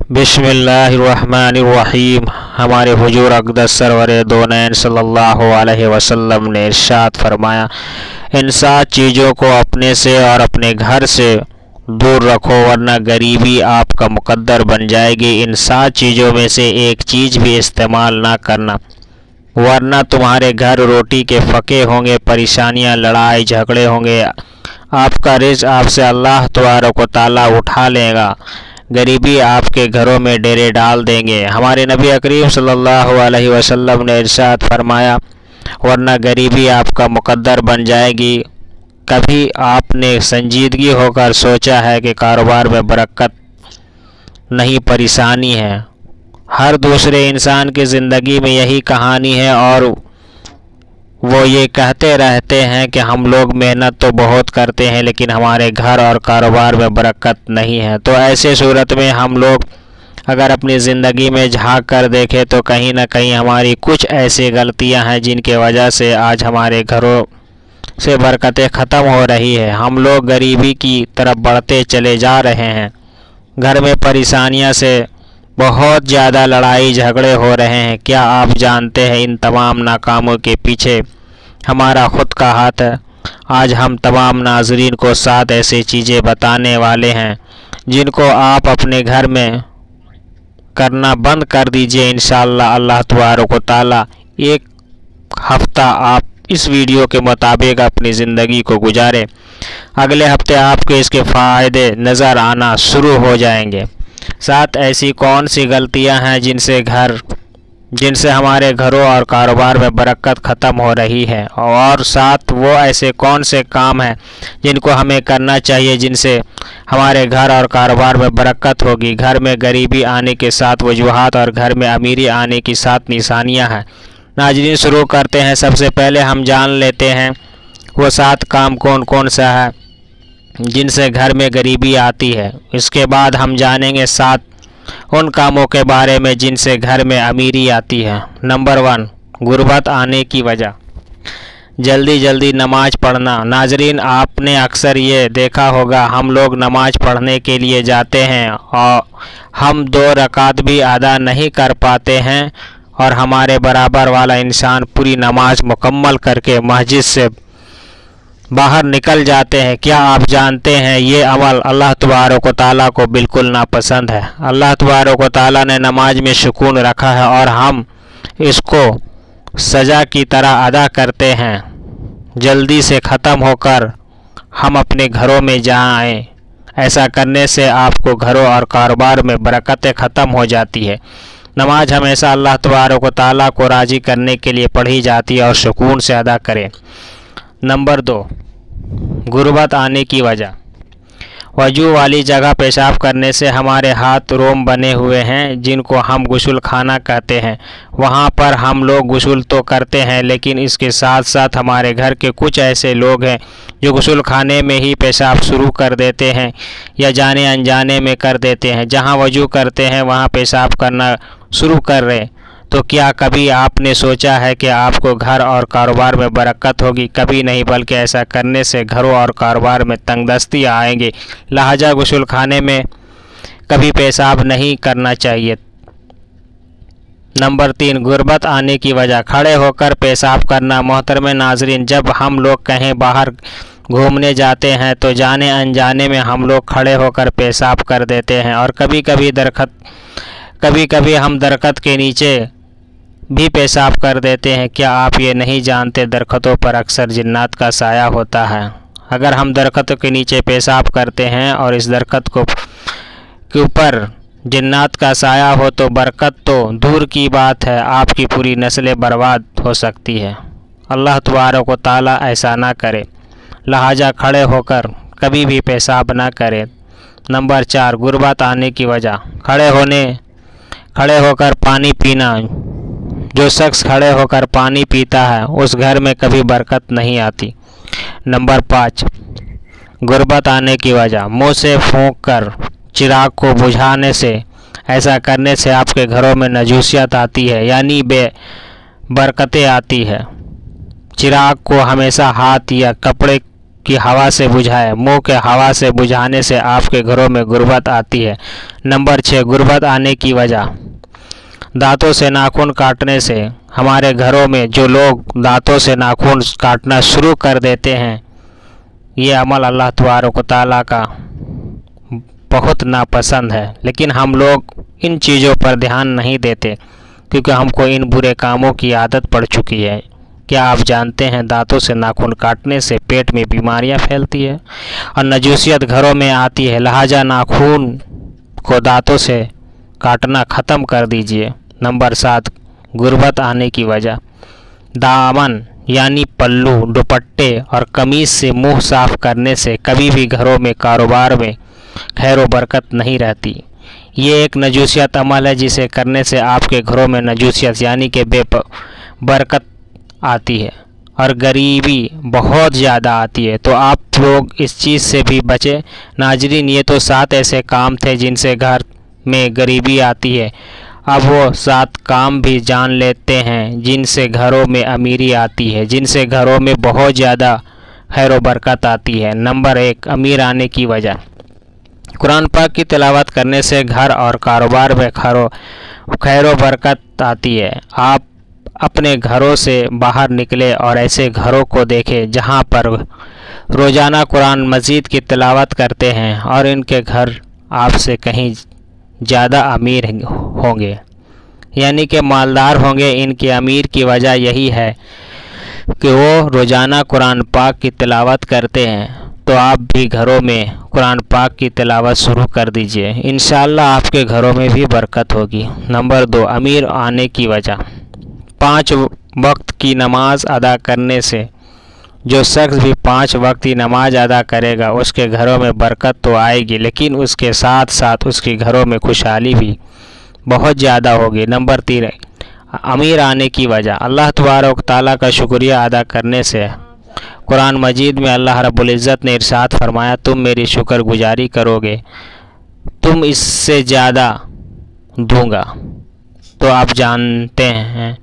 बिस्मिल्लाहिर्रहमानिर्रहीम। हमारे हुजूर अक़दस सरवर दोनैन सल्लल्लाहु अलैहि वसल्लम ने इरशाद फरमाया, इन 7 चीज़ों को अपने से और अपने घर से दूर रखो वरना गरीबी आपका मुकद्दर बन जाएगी। इन 7 चीज़ों में से एक चीज़ भी इस्तेमाल ना करना वरना तुम्हारे घर रोटी के फके होंगे, परेशानियां, लड़ाई झगड़े होंगे, आपका रिज़्क़ आपसे अल्लाह तबारक व तआला उठा लेगा, गरीबी आपके घरों में डेरे डाल देंगे। हमारे नबी करीम सल्लल्लाहु अलैहि वसल्लम ने इरशाद फरमाया, वरना गरीबी आपका मुकद्दर बन जाएगी। कभी आपने संजीदगी होकर सोचा है कि कारोबार में बरकत नहीं, परेशानी है? हर दूसरे इंसान की ज़िंदगी में यही कहानी है और वो ये कहते रहते हैं कि हम लोग मेहनत तो बहुत करते हैं लेकिन हमारे घर और कारोबार में बरकत नहीं है। तो ऐसे सूरत में हम लोग अगर अपनी ज़िंदगी में झांक कर देखें तो कहीं ना कहीं हमारी कुछ ऐसी गलतियां हैं जिनके वजह से आज हमारे घरों से बरकतें ख़त्म हो रही है। हम लोग गरीबी की तरफ बढ़ते चले जा रहे हैं, घर में परेशानियां से बहुत ज़्यादा लड़ाई झगड़े हो रहे हैं। क्या आप जानते हैं इन तमाम नाकामों के पीछे हमारा ख़ुद का हाथ है? आज हम तमाम नाज़रीन को 7 ऐसी चीज़ें बताने वाले हैं जिनको आप अपने घर में करना बंद कर दीजिए। इंशाअल्लाह अल्लाह तबारक व तआला एक हफ़्ता आप इस वीडियो के मुताबिक अपनी ज़िंदगी को गुजारें, अगले हफ्ते आपको इसके फ़ायदे नज़र आना शुरू हो जाएंगे। 7 ऐसी कौन सी गलतियां हैं जिनसे हमारे घरों और कारोबार में बरकत ख़त्म हो रही है, और 7 वो ऐसे कौन से काम हैं जिनको हमें करना चाहिए जिनसे हमारे घर और कारोबार में बरकत होगी। घर में गरीबी आने के 7 वजूहात और घर में अमीरी आने की 7 निशानियां हैं। नाज़रीन, शुरू करते हैं। सबसे पहले हम जान लेते हैं वो 7 काम कौन कौन सा है जिनसे घर में गरीबी आती है। इसके बाद हम जानेंगे 7 उन कामों के बारे में जिनसे घर में अमीरी आती है। नंबर 1, गुर्बत आने की वजह, जल्दी नमाज पढ़ना। नाजरीन, आपने अक्सर ये देखा होगा, हम लोग नमाज पढ़ने के लिए जाते हैं और हम 2 रकात भी अदा नहीं कर पाते हैं और हमारे बराबर वाला इंसान पूरी नमाज मुकम्मल करके मस्जिद से बाहर निकल जाते हैं। क्या आप जानते हैं ये अमल अल्लाह तबारक व तआला को बिल्कुल नापसंद है। अल्लाह तबारक व तआला ने नमाज में सुकून रखा है और हम इसको सज़ा की तरह अदा करते हैं। जल्दी से ख़त्म होकर हम अपने घरों में जाएं। ऐसा करने से आपको घरों और कारोबार में बरकतें ख़त्म हो जाती है। नमाज हमेशा अल्लाह तबारक व तआला को राज़ी करने के लिए पढ़ी जाती है और सुकून से अदा करें। नंबर 2, गुर्बत आने की वजह, वजू वाली जगह पेशाब करने से हमारे हाथ रोम बने हुए हैं जिनको हम गुस्ल खाना कहते हैं। वहाँ पर हम लोग गुस्ल तो करते हैं लेकिन इसके साथ साथ हमारे घर के कुछ ऐसे लोग हैं जो गुस्ल खाने में ही पेशाब शुरू कर देते हैं या जाने अनजाने में कर देते हैं। जहाँ वजू करते हैं वहाँ पेशाब करना शुरू कर रहे। तो क्या कभी आपने सोचा है कि आपको घर और कारोबार में बरकत होगी? कभी नहीं, बल्कि ऐसा करने से घरों और कारोबार में तंगदस्ती आएंगे। लिहाजा गुस्ल खाने में कभी पेशाब नहीं करना चाहिए। नंबर 3, गुर्बत आने की वजह, खड़े होकर पेशाब करना। मोहतरम नाज़रीन, जब हम लोग कहीं बाहर घूमने जाते हैं तो जाने अनजाने में हम लोग खड़े होकर पेशाब कर देते हैं और कभी कभी हम दरख्त के नीचे भी पेशाब कर देते हैं। क्या आप ये नहीं जानते दरख्तों पर अक्सर जिन्नात का साया होता है? अगर हम दरख्तों के नीचे पेशाब करते हैं और इस दरख्त के ऊपर जिन्नात का साया हो तो बरकत तो दूर की बात है, आपकी पूरी नस्लें बर्बाद हो सकती है। अल्लाह तबारक व तआला ऐसा ना करे। लिहाजा खड़े होकर कभी भी पेशाब ना करें। नंबर 4, गुर्बत आने की वजह, खड़े होकर पानी पीना। जो शख्स खड़े होकर पानी पीता है उस घर में कभी बरकत नहीं आती। नंबर 5, गुर्बत आने की वजह, मुँह से फूंक कर चिराग को बुझाने से, ऐसा करने से आपके घरों में नजूसियत आती है यानी बरकतें आती है। चिराग को हमेशा हाथ या कपड़े की हवा से बुझाए। मुंह के हवा से बुझाने से आपके घरों में गुर्बत आती है। नंबर 6, गुर्बत आने की वजह। दांतों से नाखून काटने से। हमारे घरों में जो लोग दांतों से नाखून काटना शुरू कर देते हैं, ये अमल अल्लाह तबारक व तआला का बहुत नापसंद है, लेकिन हम लोग इन चीज़ों पर ध्यान नहीं देते क्योंकि हमको इन बुरे कामों की आदत पड़ चुकी है। क्या आप जानते हैं दांतों से नाखून काटने से पेट में बीमारियां फैलती है और नजूसियत घरों में आती है। लिहाजा नाखून को दांतों से काटना ख़त्म कर दीजिए। नंबर 7, गुर्बत आने की वजह। दामन यानी पल्लू, दुपट्टे और कमीज़ से मुंह साफ करने से कभी भी घरों में कारोबार में खैर व बरकत नहीं रहती। ये एक नजूसियत अमल है जिसे करने से आपके घरों में नजूसियत यानी कि बरकत आती है और गरीबी बहुत ज़्यादा आती है। तो आप लोग इस चीज़ से भी बचें। नाजरीन, ये तो 7 ऐसे काम थे जिनसे घर में गरीबी आती है। अब वो 7 काम भी जान लेते हैं जिनसे घरों में अमीरी आती है, जिनसे घरों में बहुत ज़्यादा खैर व बरकत आती है। नंबर 1, अमीर आने की वजह। कुरान पाक की तिलावत करने से घर और कारोबार में खैर व बरकत आती है। आप अपने घरों से बाहर निकले और ऐसे घरों को देखें जहां पर रोज़ाना कुरान मजीद की तिलावत करते हैं और इनके घर आपसे कहीं ज़्यादा अमीर होंगे, यानी कि मालदार होंगे। इनके अमीर की वजह यही है कि वो रोज़ाना कुरान पाक की तिलावत करते हैं। तो आप भी घरों में कुरान पाक की तिलावत शुरू कर दीजिए, इंशाअल्लाह आपके घरों में भी बरकत होगी। नंबर 2, अमीर आने की वजह। 5 वक्त की नमाज अदा करने से जो शख्स भी 5 वक्त की नमाज अदा करेगा उसके घरों में बरकत तो आएगी, लेकिन उसके साथ साथ उसके घरों में खुशहाली भी बहुत ज़्यादा होगी। नंबर 3, अमीर आने की वजह। अल्लाह तबारक तआला का शुक्रिया अदा करने से। कुरान मजीद में अल्लाह रब्बुल इज़्ज़त ने इरशाद फरमाया, तुम मेरी शुक्रगुजारी करोगे तुम इससे ज़्यादा दूंगा। तो आप जानते हैं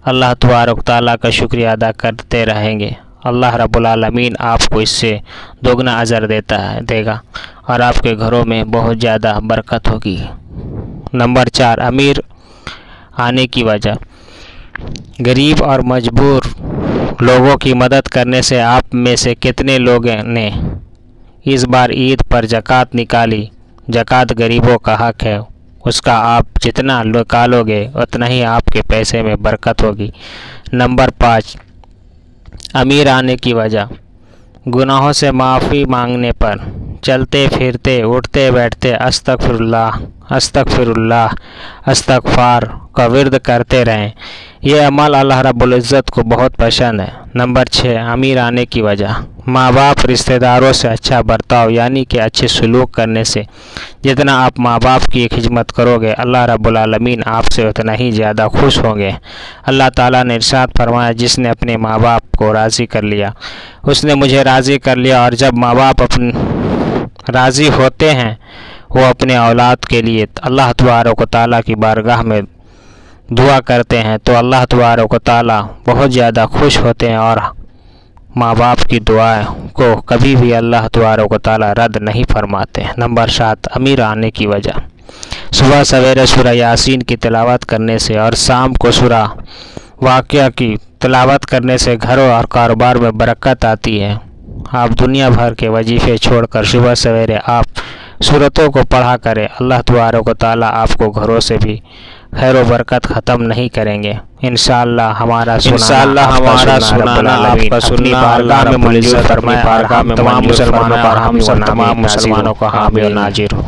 अल्लाह तबारक तआला का शुक्रिया अदा करते रहेंगे, अल्लाह रब्बुल आलमीन आपको इससे दोगुना अजर देगा और आपके घरों में बहुत ज़्यादा बरकत होगी। नंबर 4, अमीर आने की वजह। गरीब और मजबूर लोगों की मदद करने से। आप में से कितने लोगों ने इस बार ईद पर ज़कात निकाली? ज़कात गरीबों का हक है, उसका आप जितना निकालोगे उतना ही आपके पैसे में बरकत होगी। नंबर 5, अमीर आने की वजह। गुनाहों से माफ़ी मांगने पर चलते फिरते उठते बैठते अस्तगफिरुल्लाह अस्तगफिरुल्लाह अस्तगफार का विर्द करते रहें। यह अमल अल्लाह रब्बुल इज़्ज़त को बहुत पसंद है। नंबर 6, अमीर आने की वजह। माँ बाप रिश्तेदारों से अच्छा बर्ताव यानी कि अच्छे सलूक करने से। जितना आप माँ बाप की खिदमत करोगे अल्लाह रब्बुल आलमीन आपसे उतना ही ज़्यादा खुश होंगे। अल्लाह ताला ने इरशाद फरमाया, जिसने अपने माँ बाप को राज़ी कर लिया उसने मुझे राज़ी कर लिया। और जब माँ बाप अपने राज़ी होते हैं वो अपने औलाद के लिए अल्लाह तबारक व तआला की बारगाह में दुआ करते हैं तो अल्लाह तबारक व तआला बहुत ज़्यादा खुश होते हैं और माँ बाप की दुआ को कभी भी अल्लाह तबारक व तआला रद्द नहीं फरमाते। नंबर 7, अमीर आने की वजह। सुबह सवेरे सूरह यासीन की तिलावत करने से और शाम को सूरह वाक़िया की तिलावत करने से घरों और कारोबार में बरकत आती है। आप दुनिया भर के वजीफ़े छोड़कर सुबह सवेरे आप सूरतों को पढ़ा करें, अल्लाह तबारक व तआला आपको घरों से भी खैर व बरकत ख़त्म नहीं करेंगे। इंशाअल्लाह हमारा सुनाना आपका सुनना बारगाह में मंजूर फरमाए और हम तमाम मुसलमानों को हामी और नाजीर हो।